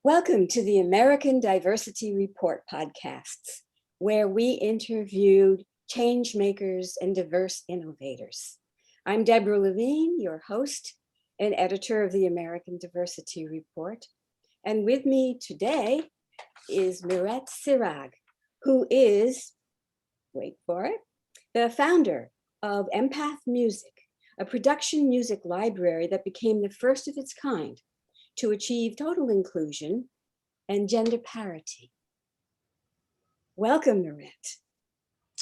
Welcome to the American Diversity Report podcasts, where we interviewed change makers and diverse innovators. I'm Deborah Levine, your host and editor of the American Diversity Report. And with me today is Mirette Seireg, who is, wait for it, the founder of Mpath Music, a production music library that became the first of its kind to achieve total inclusion and gender parity. Welcome, Mirette.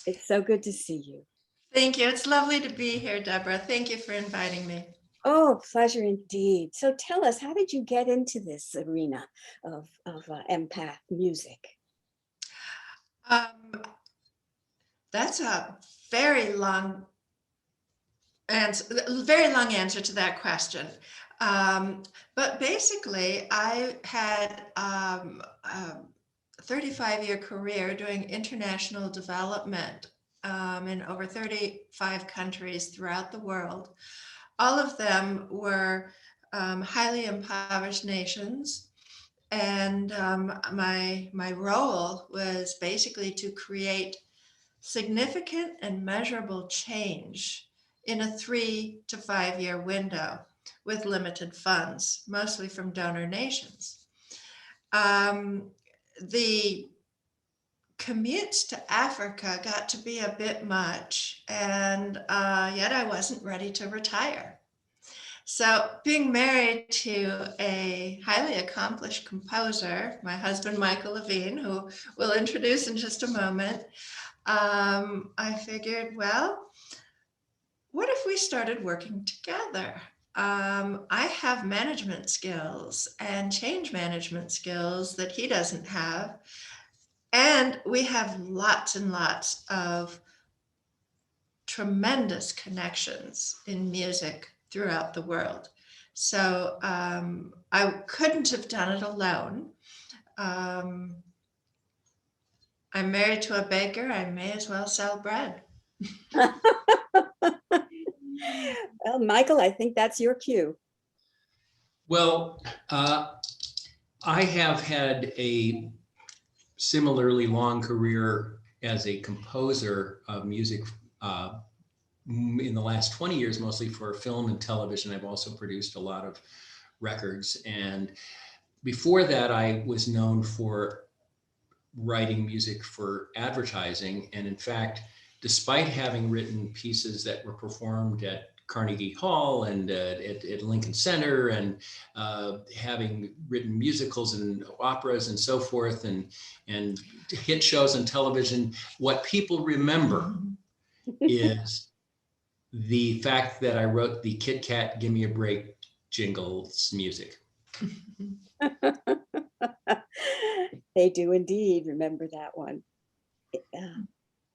It's so good to see you. Thank you. It's lovely to be here, Deborah. Thank you for inviting me. Oh, pleasure indeed. So tell us, how did you get into this arena of Mpath music? That's a very long answer to that question. But basically, I had a 35-year career doing international development in over 35 countries throughout the world. All of them were highly impoverished nations. And my role was basically to create significant and measurable change in a 3 to 5 year window with limited funds, mostly from donor nations. The commutes to Africa got to be a bit much, and yet I wasn't ready to retire. So being married to a highly accomplished composer, my husband, Michael Levine, who we'll introduce in just a moment, I figured, well, what if we started working together? I have management skills and change management skills that he doesn't have. And we have lots and lots of tremendous connections in music throughout the world. So I couldn't have done it alone. I'm married to a baker. I may as well sell bread. Well, Michael, I think that's your cue. Well, I have had a similarly long career as a composer of music in the last 20 years, mostly for film and television. I've also produced a lot of records. And before that, I was known for writing music for advertising. And in fact, despite having written pieces that were performed at Carnegie Hall and at Lincoln Center, and having written musicals and operas and so forth, and hit shows on television, what people remember is the fact that I wrote the Kit Kat Gimme a Break jingles music. They do indeed remember that one.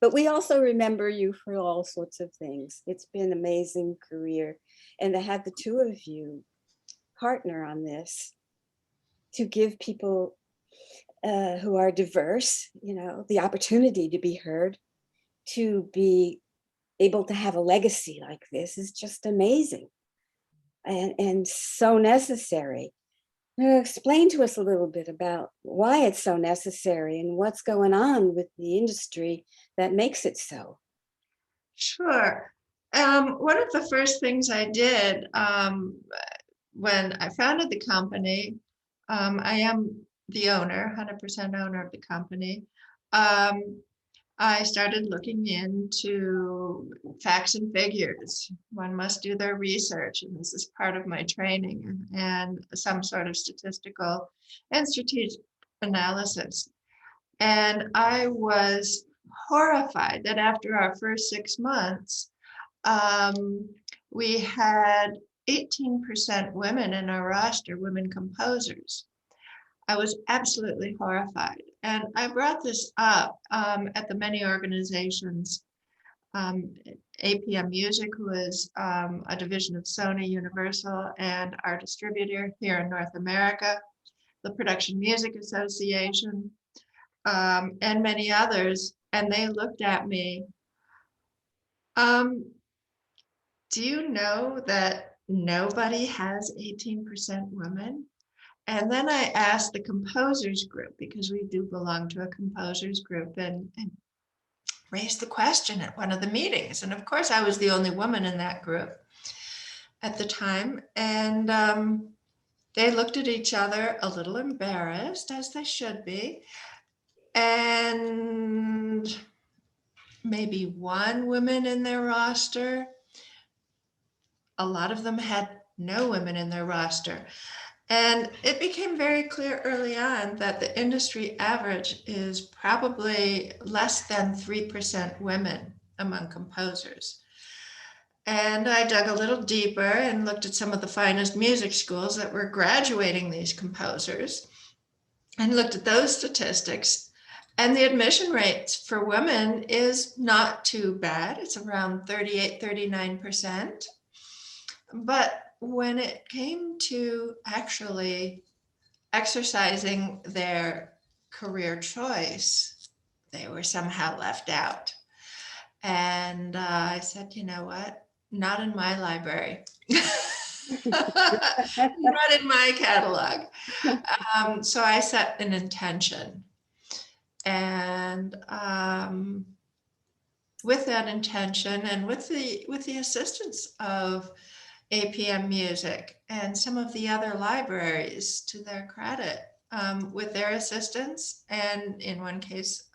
But we also remember you for all sorts of things. It's been an amazing career. And to have the two of you partner on this to give people who are diverse, the opportunity to be heard, to be able to have a legacy like this is just amazing and so necessary. Explain to us a little bit about why it's so necessary and what's going on with the industry that makes it so. Sure. One of the first things I did when I founded the company, I am the owner, 100% owner of the company. I started looking into facts and figures. One must do their research, and this is part of my training, and some sort of statistical and strategic analysis. And I was horrified that after our first 6 months, we had 18% women in our roster, women composers. I was absolutely horrified. And I brought this up at the many organizations, APM Music, who is a division of Sony Universal and our distributor here in North America, the Production Music Association, and many others. And they looked at me. Do you know that nobody has 18% women? And then I asked the composers group, because we do belong to a composers group, and raised the question at one of the meetings. And of course, I was the only woman in that group at the time. And they looked at each other a little embarrassed, as they should be. And maybe one woman in their roster. A lot of them had no women in their roster. And it became very clear early on that the industry average is probably less than 3% women among composers. And I dug a little deeper and looked at some of the finest music schools that were graduating these composers and looked at those statistics. And the admission rates for women is not too bad. It's around 38, 39%. But when it came to actually exercising their career choice, they were somehow left out. And I said, you know what? Not in my library. Not in my catalog. So I set an intention. And with that intention and with the assistance of APM Music and some of the other libraries, to their credit, with their assistance and in one case,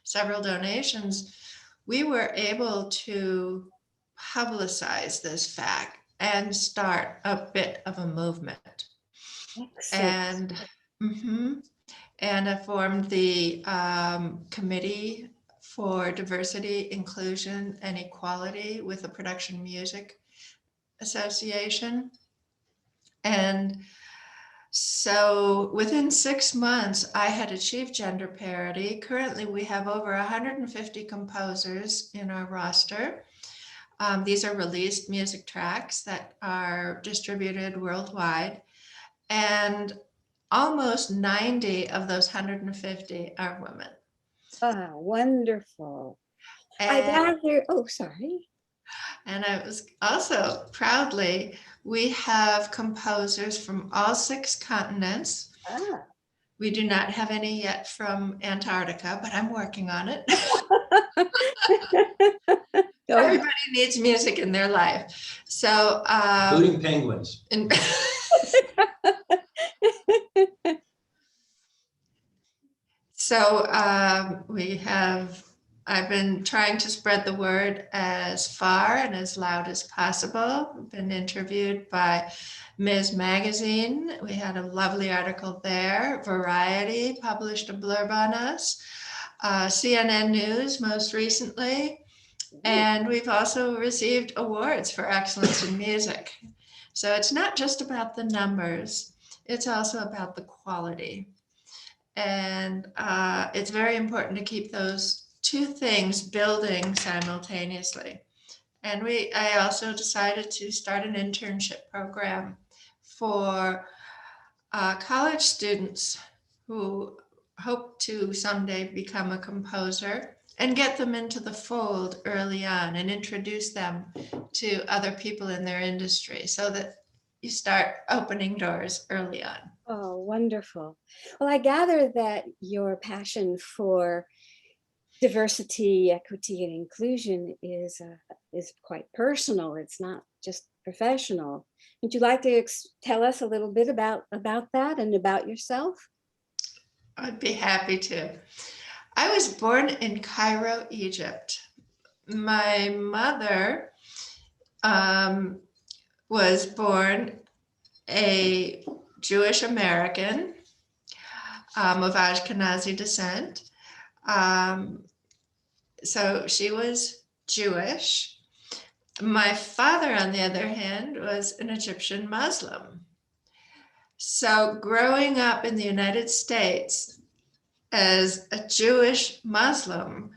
several donations, we were able to publicize this fact and start a bit of a movement. Excellent. And I formed the Committee for Diversity, Inclusion, and Equality with the Production Music Association. And so within 6 months, I had achieved gender parity. Currently, we have over 150 composers in our roster. These are released music tracks that are distributed worldwide. And almost 90 of those 150 are women. Ah, wonderful. Sorry. And I was also proudly, we have composers from all 6 continents. Ah. We do not have any yet from Antarctica, but I'm working on it. Everybody needs music in their life. So, including penguins. So I've been trying to spread the word as far and as loud as possible. I've been interviewed by Ms. Magazine. We had a lovely article there. Variety published a blurb on us. CNN News most recently. And we've also received awards for excellence in music. So it's not just about the numbers, it's also about the quality. And it's very important to keep those 2 things building simultaneously. And I also decided to start an internship program for college students who hope to someday become a composer, and get them into the fold early on and introduce them to other people in their industry so that you start opening doors early on. Oh, wonderful. Well, I gather that your passion for diversity, equity, and inclusion is quite personal. It's not just professional. Would you like to tell us a little bit about that and about yourself? I'd be happy to. I was born in Cairo, Egypt. My mother was born a Jewish American of Ashkenazi descent. So she was Jewish. My father, on the other hand, was an Egyptian Muslim. So growing up in the United States as a Jewish Muslim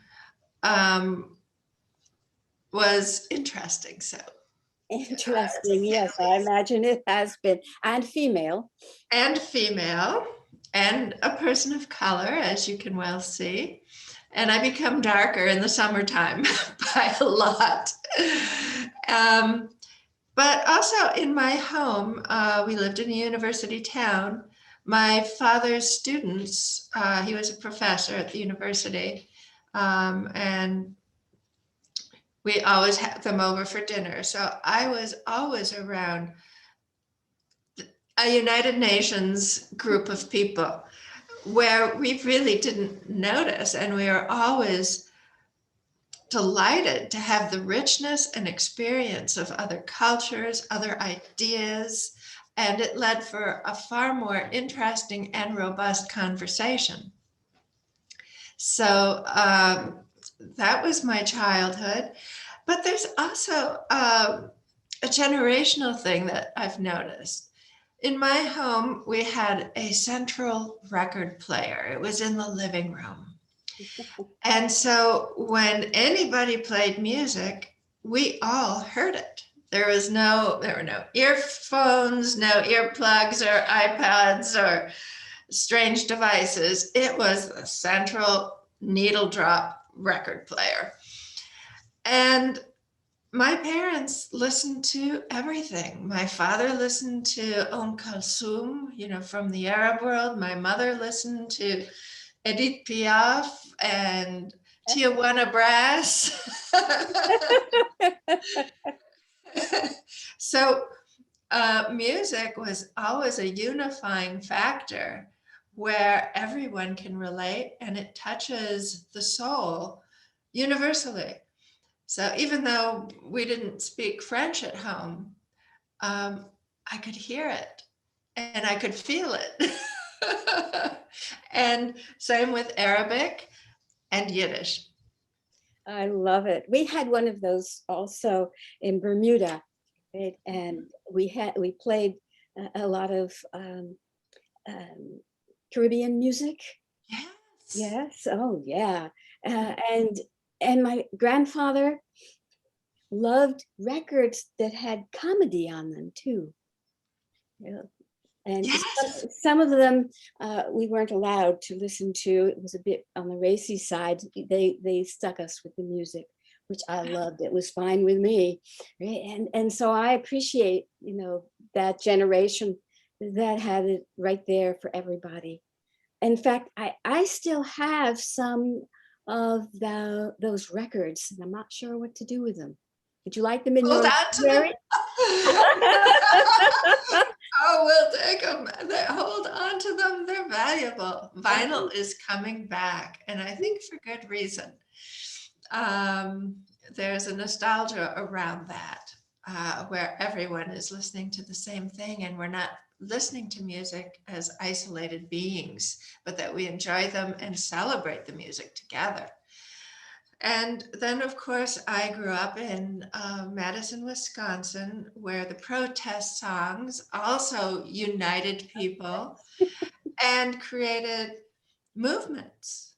was interesting. So interesting, yes, I imagine it has been. And female. And female, and a person of color, as you can well see. And I become darker in the summertime by a lot. But also in my home, we lived in a university town. My father's students, he was a professor at the university, and we always had them over for dinner. So I was always around a United Nations group of people where we really didn't notice, and we are always delighted to have the richness and experience of other cultures, other ideas, and it led for a far more interesting and robust conversation. So that was my childhood. But there's also a generational thing that I've noticed. In my home, we had a central record player. It was in the living room. And so when anybody played music, we all heard it. There were no earphones, no earplugs or iPads or strange devices. It was a central needle drop record player. And my parents listened to everything. My father listened to Kulthum, from the Arab world. My mother listened to Edith Piaf and Tijuana Brass. So music was always a unifying factor where everyone can relate and it touches the soul universally. So even though we didn't speak French at home, I could hear it and I could feel it. And same with Arabic and Yiddish. I love it. We had one of those also in Bermuda, right? And we played a lot of Caribbean music. Yes. Yes. Oh, yeah. And my grandfather loved records that had comedy on them too. Yeah. And Yes. some of them we weren't allowed to listen to. It was a bit on the racy side. They stuck us with the music, which I loved. It was fine with me, right? And so I appreciate that generation that had it right there for everybody. In fact, I still have some of those records, and I'm not sure what to do with them. Would you like them in Hold your on to them. library? Oh, we'll take them. Hold on to them. They're valuable. Vinyl is coming back, and I think for good reason. There's a nostalgia around that, where everyone is listening to the same thing, and we're not listening to music as isolated beings, but that we enjoy them and celebrate the music together. And then, of course, I grew up in Madison, Wisconsin, where the protest songs also united people and created movements.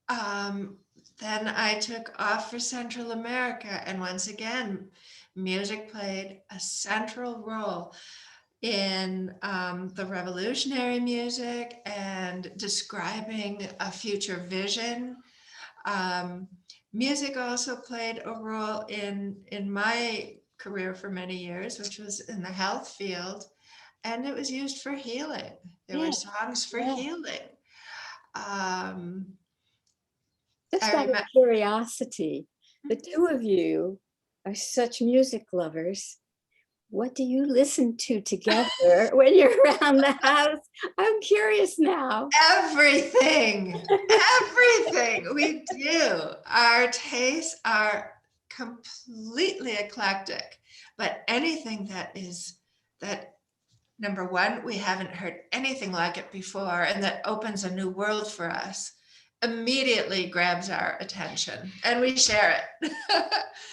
Then I took off for Central America, and once again, music played a central role in the revolutionary music and describing a future vision. Music also played a role in my career for many years, which was in the health field, and it was used for healing. There were songs for healing. Just out of curiosity, the two of you are such music lovers. What do you listen to together when you're around the house? I'm curious now. Everything, everything we do. Our tastes are completely eclectic, but anything that number one, we haven't heard anything like it before, and that opens a new world for us, immediately grabs our attention, and we share it.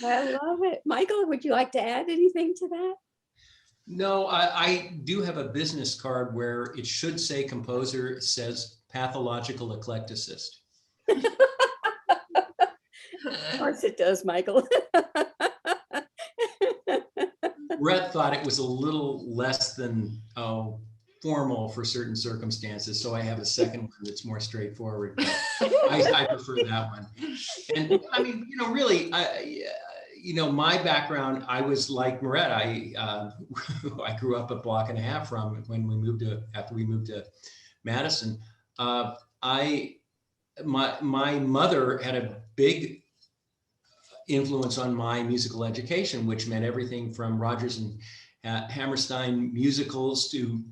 I love it. Michael, would you like to add anything to that? No, I do have a business card where it should say composer. It says pathological eclecticist. Of course it does, Michael. Mirette thought it was a little less than formal for certain circumstances, so I have a second one that's more straightforward. But I prefer that one. And I mean, really, my background, I was like Mirette. I grew up a block and a half from after we moved to Madison. My mother had a big influence on my musical education, which meant everything from Rodgers and Hammerstein musicals to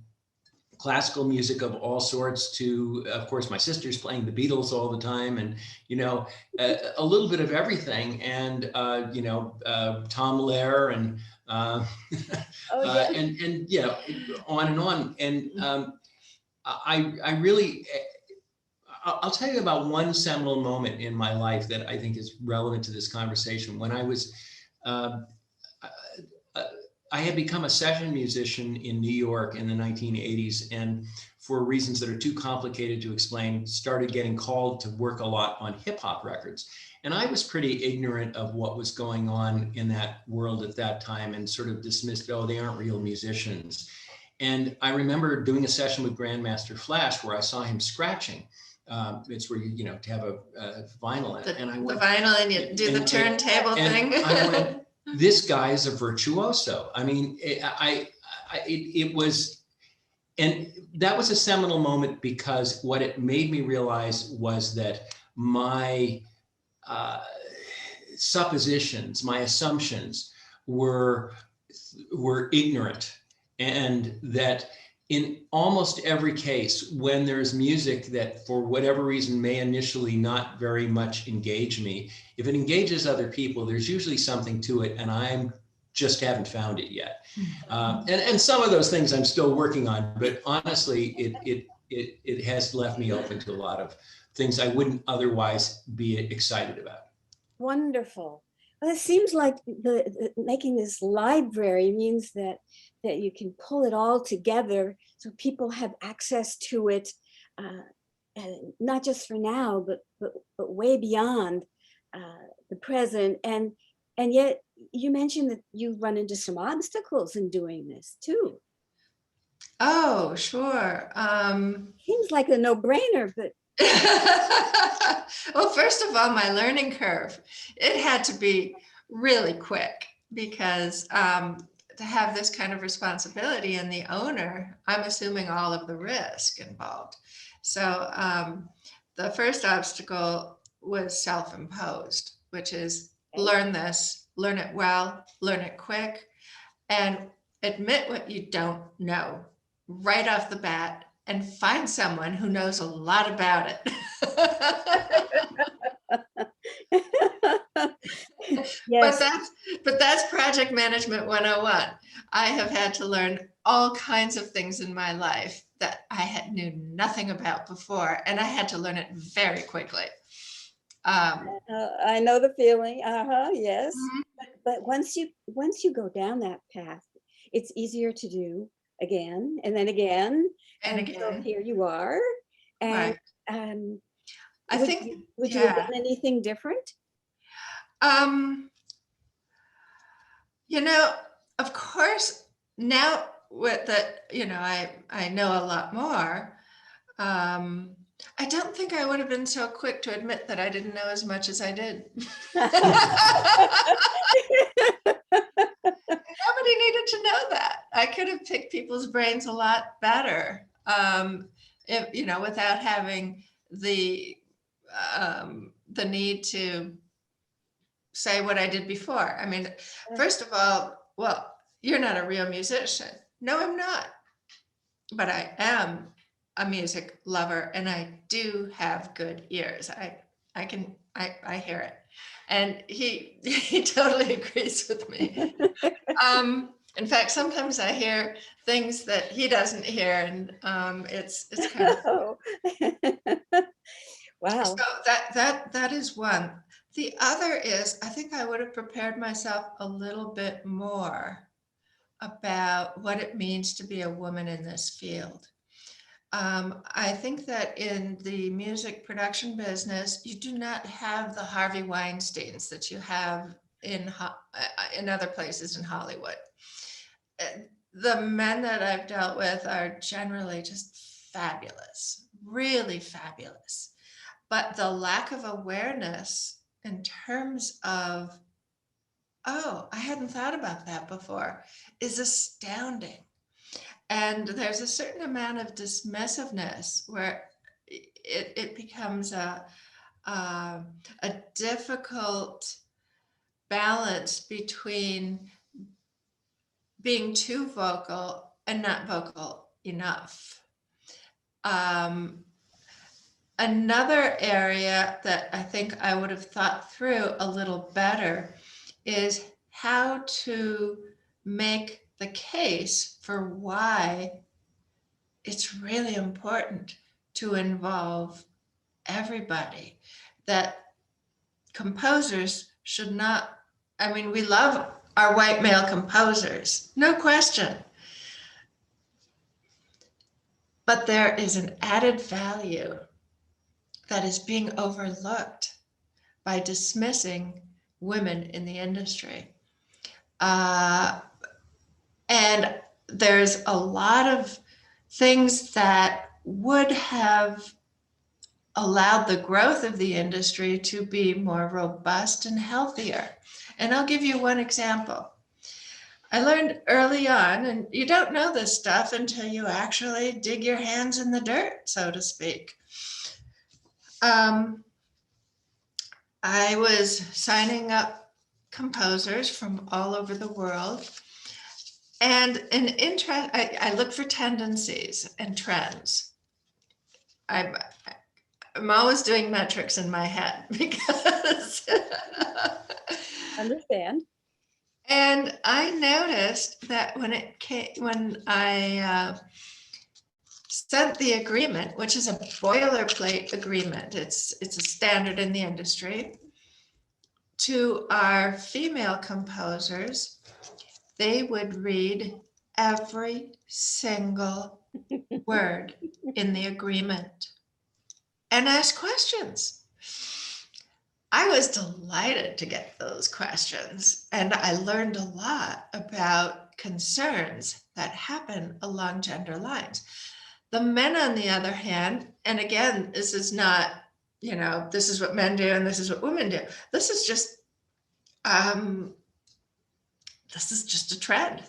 classical music of all sorts to, of course, my sister's playing the Beatles all the time, and a little bit of everything, and Tom Lehrer and and on and on. And I really, I'll tell you about one seminal moment in my life that I think is relevant to this conversation. When I was I had become a session musician in New York in the 1980s, and for reasons that are too complicated to explain, started getting called to work a lot on hip hop records. And I was pretty ignorant of what was going on in that world at that time, and sort of dismissed, oh, they aren't real musicians. And I remember doing a session with Grandmaster Flash where I saw him scratching. It's where you to have a vinyl in it. And I went, the vinyl, and you do the turntable thing. I went, this guy is a virtuoso. I mean, it was, and that was a seminal moment, because what it made me realize was that my suppositions, my assumptions were ignorant, and that in almost every case, when there's music that for whatever reason may initially not very much engage me, if it engages other people, there's usually something to it, and I just haven't found it yet. And some of those things I'm still working on, but honestly, it has left me open to a lot of things I wouldn't otherwise be excited about. Wonderful. Well, it seems like making this library means that you can pull it all together so people have access to it, and not just for now, but way beyond the present. And yet you mentioned that you run into some obstacles in doing this too. Oh, sure. Seems like a no-brainer, but well, first of all, my learning curve, it had to be really quick, because to have this kind of responsibility and the owner, I'm assuming all of the risk involved. So the first obstacle was self-imposed, which is learn this, learn it well, learn it quick, and admit what you don't know right off the bat, and find someone who knows a lot about it. yes. But that's project management 101. I have had to learn all kinds of things in my life that I knew nothing about before, and I had to learn it very quickly. I know the feeling. Yes. Mhm. But once you go down that path, it's easier to do again and then again. And So again, here you are. And right. I would think, you have done anything different? Of course, now with that, I know a lot more. I don't think I would have been so quick to admit that I didn't know as much as I did. Nobody needed to know that. I could have picked people's brains a lot better, without having the need to say what I did before. I mean, first of all, well, you're not a real musician. No, I'm not. But I am a music lover, and I do have good ears. I hear it. And he totally agrees with me. In fact, sometimes I hear things that he doesn't hear, and it's kind of wow. So that is one. The other is, I think I would have prepared myself a little bit more about what it means to be a woman in this field. I think that in the music production business, you do not have the Harvey Weinsteins that you have in other places in Hollywood. The men that I've dealt with are generally just fabulous, really fabulous. But the lack of awareness in terms of oh, I hadn't thought about that before, is astounding. And there's a certain amount of dismissiveness where it becomes a difficult balance between being too vocal and not vocal enough. Another area that I think I would have thought through a little better is how to make the case for why it's really important to involve everybody, that composers should not, I mean, we love our white male composers, no question. But there is an added value that is being overlooked by dismissing women in the industry. And there's a lot of things that would have allowed the growth of the industry to be more robust and healthier. And I'll give you one example. I learned early on, and you don't know this stuff until you actually dig your hands in the dirt, so to speak. I was signing up composers from all over the world. And I look for tendencies and trends. I'm always doing metrics in my head because Understand. And I noticed that when I sent the agreement, which is a boilerplate agreement, it's a standard in the industry, to our female composers, they would read every single word in the agreement and ask questions. I was delighted to get those questions, and I learned a lot about concerns that happen along gender lines. The men, on the other hand, and again, this is not, this is what men do and this is what women do. This is just a trend.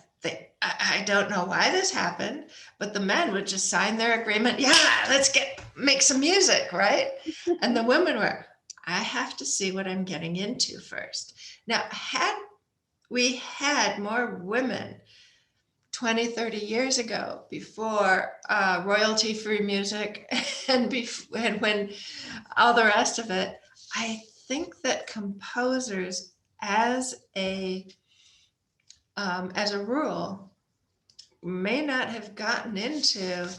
I don't know why this happened, but the men would just sign their agreement. Yeah, let's make some music, right? And the women were, I have to see what I'm getting into first. Now, had we had more women 20, 30 years ago, before royalty-free music and when all the rest of it, I think that composers as a rule may not have gotten into,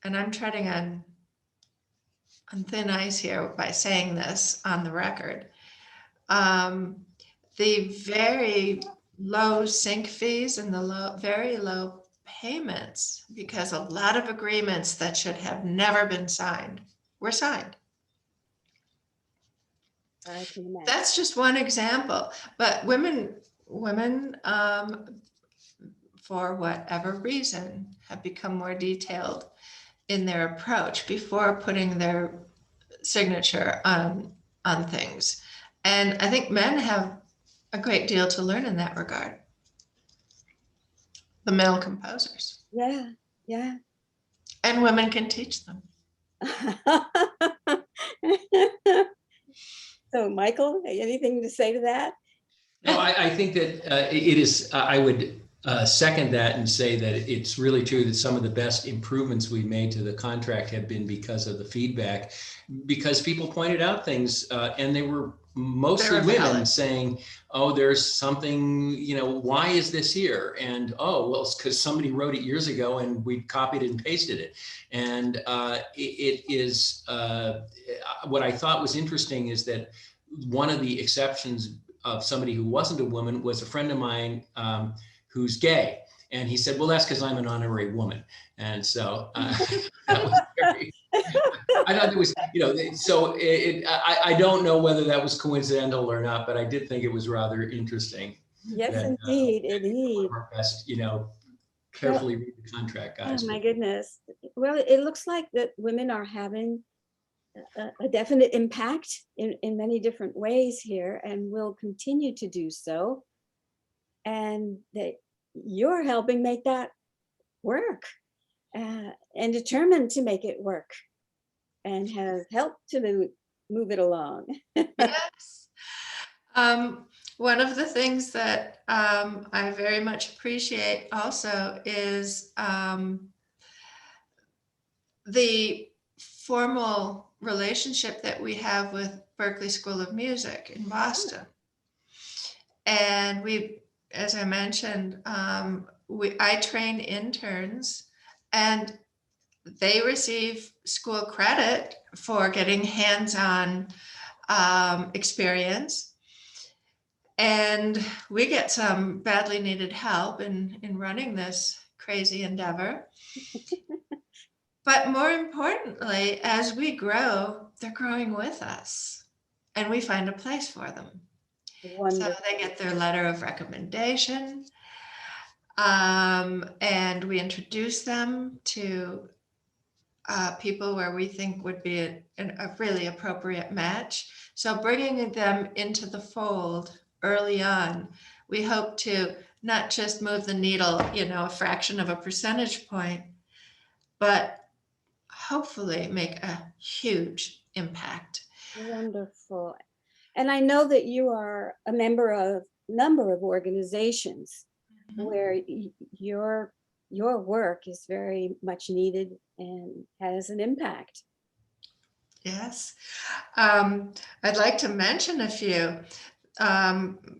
and I'm treading on thin ice here by saying this on the record, the very low sync fees and the very low payments, because a lot of agreements that should have never been signed were signed. I can imagine. That's just one example, but women, for whatever reason, have become more detailed in their approach before putting their signature on things. And I think men have a great deal to learn in that regard. The male composers. Yeah, yeah. And women can teach them. So, Michael, anything to say to that? No, I think that it is, I would second that and say that it's really true that some of the best improvements we made to the contract have been because of the feedback, because people pointed out things and they were mostly women saying, oh, there's something, why is this here? And, oh, well, it's because somebody wrote it years ago and we copied it and pasted it. And it is, what I thought was interesting is that one of the exceptions of somebody who wasn't a woman was a friend of mine who's gay. And he said, well, that's because I'm an honorary woman. And so that was very, I thought it was, so I don't know whether that was coincidental or not, but I did think it was rather interesting. Yes, that, indeed, indeed. Our best, carefully read the contract, guys. Oh my goodness. Well, it looks like that women are having a definite impact in many different ways here and will continue to do so. And that you're helping make that work and determined to make it work and have helped to move it along. Yes. One of the things that I very much appreciate also is the formal relationship that we have with Berklee School of Music in Boston. And we, as I mentioned, I train interns, and they receive school credit for getting hands-on experience. And we get some badly needed help in running this crazy endeavor. But more importantly, as we grow, they're growing with us, and we find a place for them. Wonderful. So they get their letter of recommendation, and we introduce them to people where we think would be a really appropriate match. So bringing them into the fold early on, we hope to not just move the needle, a fraction of a percentage point, but hopefully make a huge impact. Wonderful. And I know that you are a member of a number of organizations where your work is very much needed and has an impact. Yes. I'd like to mention a few.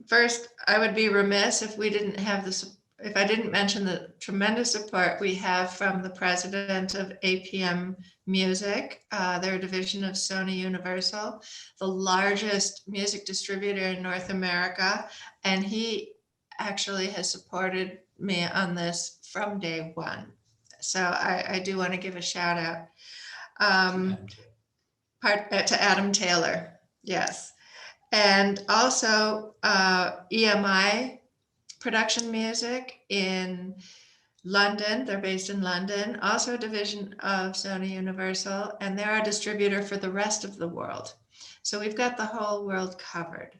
First, I would be remiss if I didn't mention the tremendous support we have from the president of APM Music, their division of Sony Universal, the largest music distributor in North America. And he actually has supported me on this from day one. So I do want to give a shout out to Adam Taylor. Yes. And also EMI Production Music in London. They're based in London, also a division of Sony Universal, and they're a distributor for the rest of the world. So we've got the whole world covered.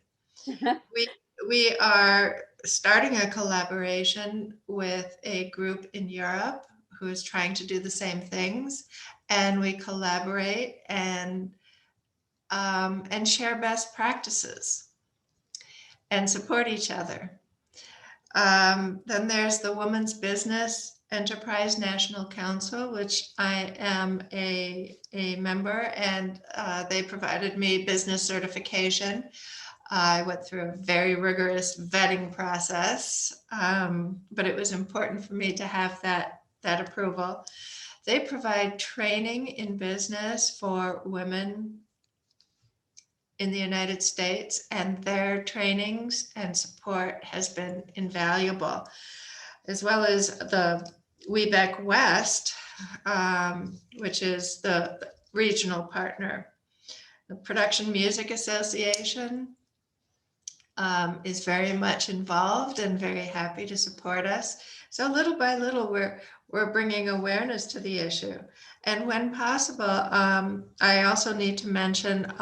We are starting a collaboration with a group in Europe who is trying to do the same things, and we collaborate and share best practices and support each other. Then there's the Women's Business Enterprise National Council, which I am a member, and they provided me business certification. I went through a very rigorous vetting process, but it was important for me to have that approval. They provide training in business for women in the United States, and their trainings and support has been invaluable, as well as the Webec West, which is the regional partner. The Production Music Association is very much involved and very happy to support us. So little by little, we're bringing awareness to the issue. And when possible, I also need to mention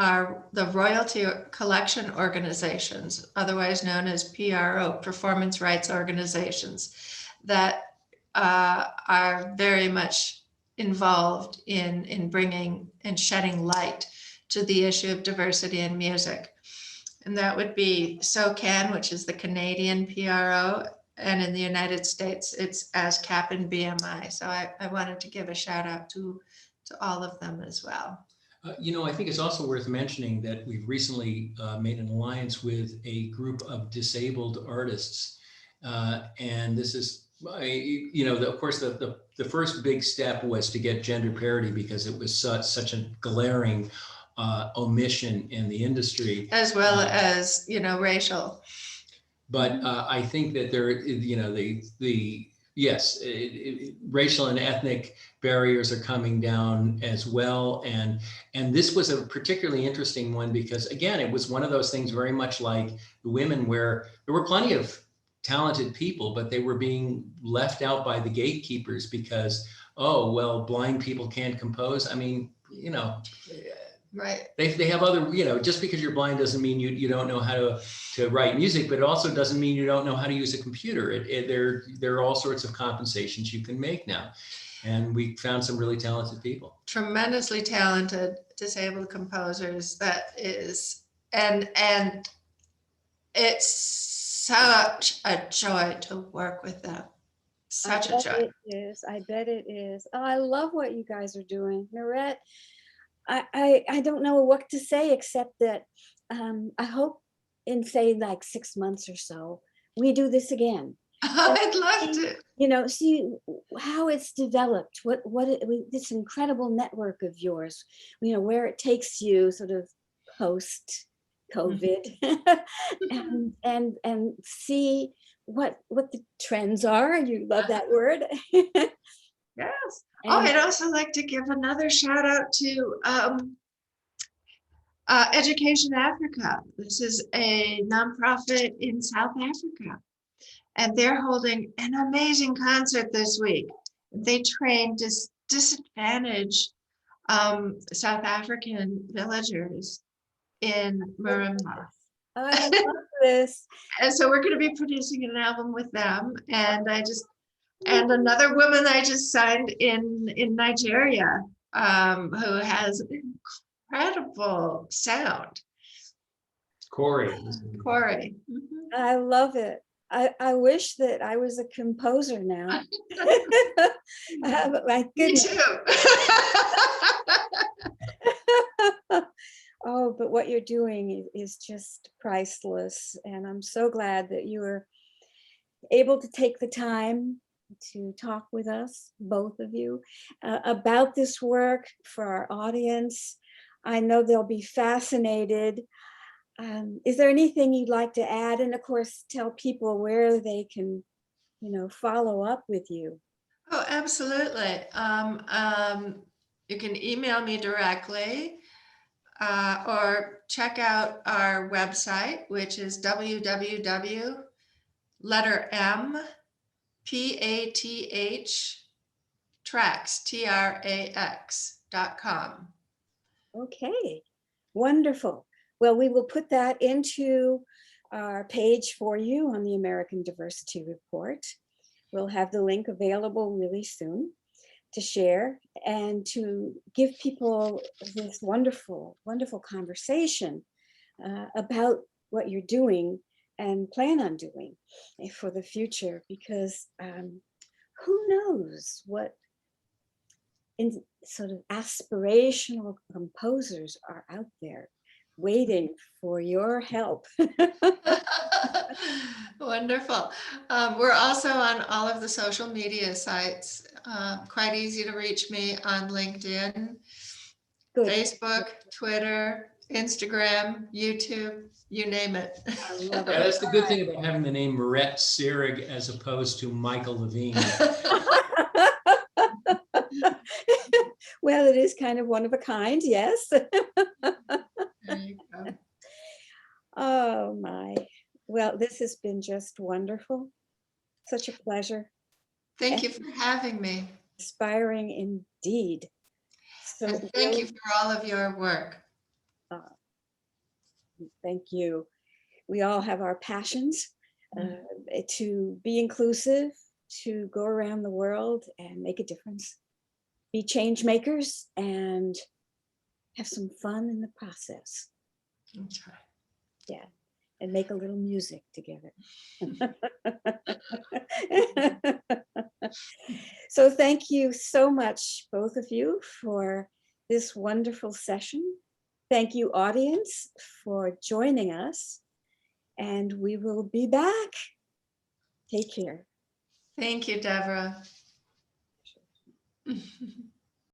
the royalty collection organizations, otherwise known as PRO, performance rights organizations, that are very much involved in bringing and shedding light to the issue of diversity in music. And that would be SOCAN, which is the Canadian PRO, and in the United States, it's ASCAP and BMI. So I wanted to give a shout out to all of them as well. I think it's also worth mentioning that we've recently made an alliance with a group of disabled artists. And this is, of course, the first big step was to get gender parity because it was such a glaring omission in the industry. As well as, racial. But I think that there, racial and ethnic barriers are coming down as well. And this was a particularly interesting one because, again, it was one of those things very much like the women where there were plenty of talented people, but they were being left out by the gatekeepers because, oh, well, blind people can't compose. I mean, Right. They have other, just because you're blind doesn't mean you don't know how to write music, but it also doesn't mean you don't know how to use a computer. There are all sorts of compensations you can make now. And we found some really talented people. Tremendously talented disabled composers. That is, and it's such a joy to work with them. Such a bet joy. it is. I bet it is. Oh, I love what you guys are doing. Mirette, I don't know what to say except that I hope in say like 6 months or so, we do this again. I'd love to. See how it's developed, this incredible network of yours, where it takes you sort of post COVID and see what the trends are. You love that word. Yes. I'd also like to give another shout out to Education Africa. This is a nonprofit in South Africa, and they're holding an amazing concert this week. They train disadvantaged South African villagers in Marimba. I love this. And so we're going to be producing an album with them. And and another woman I just signed in Nigeria, who has incredible sound. Corey. Mm-hmm. I love it. I wish that I was a composer now. My goodness. Me too. Oh, but what you're doing is just priceless. And I'm so glad that you were able to take the time to talk with us, both of you, about this work for our audience. I know they'll be fascinated. Is there anything you'd like to add? And of course, tell people where they can, follow up with you. Oh, absolutely. You can email me directly or check out our website, which is www.tracks.com. Okay, wonderful. Well, we will put that into our page for you on the American Diversity Report. We'll have the link available really soon to share and to give people this wonderful, wonderful conversation about what you're doing and plan on doing for the future, because who knows what in sort of aspirational composers are out there waiting for your help. Wonderful. We're also on all of the social media sites. Quite easy to reach me on LinkedIn, Good. Facebook, Twitter, Instagram, YouTube, you name it. I love Yeah, it. that's the good thing about having the name Mirette Seireg as opposed to Michael Levine. Well, it is kind of one of a kind, yes. There you go. Oh my. Well, this has been just wonderful. Such a pleasure. Thank you for having me. Inspiring indeed. So And thank you for all of your work. Thank you. We all have our passions to be inclusive, to go around the world and make a difference, be change makers, and have some fun in the process. That's right. Yeah, and make a little music together. So thank you so much, both of you, for this wonderful session. Thank you, audience, for joining us, and we will be back. Take care. Thank you, Deborah.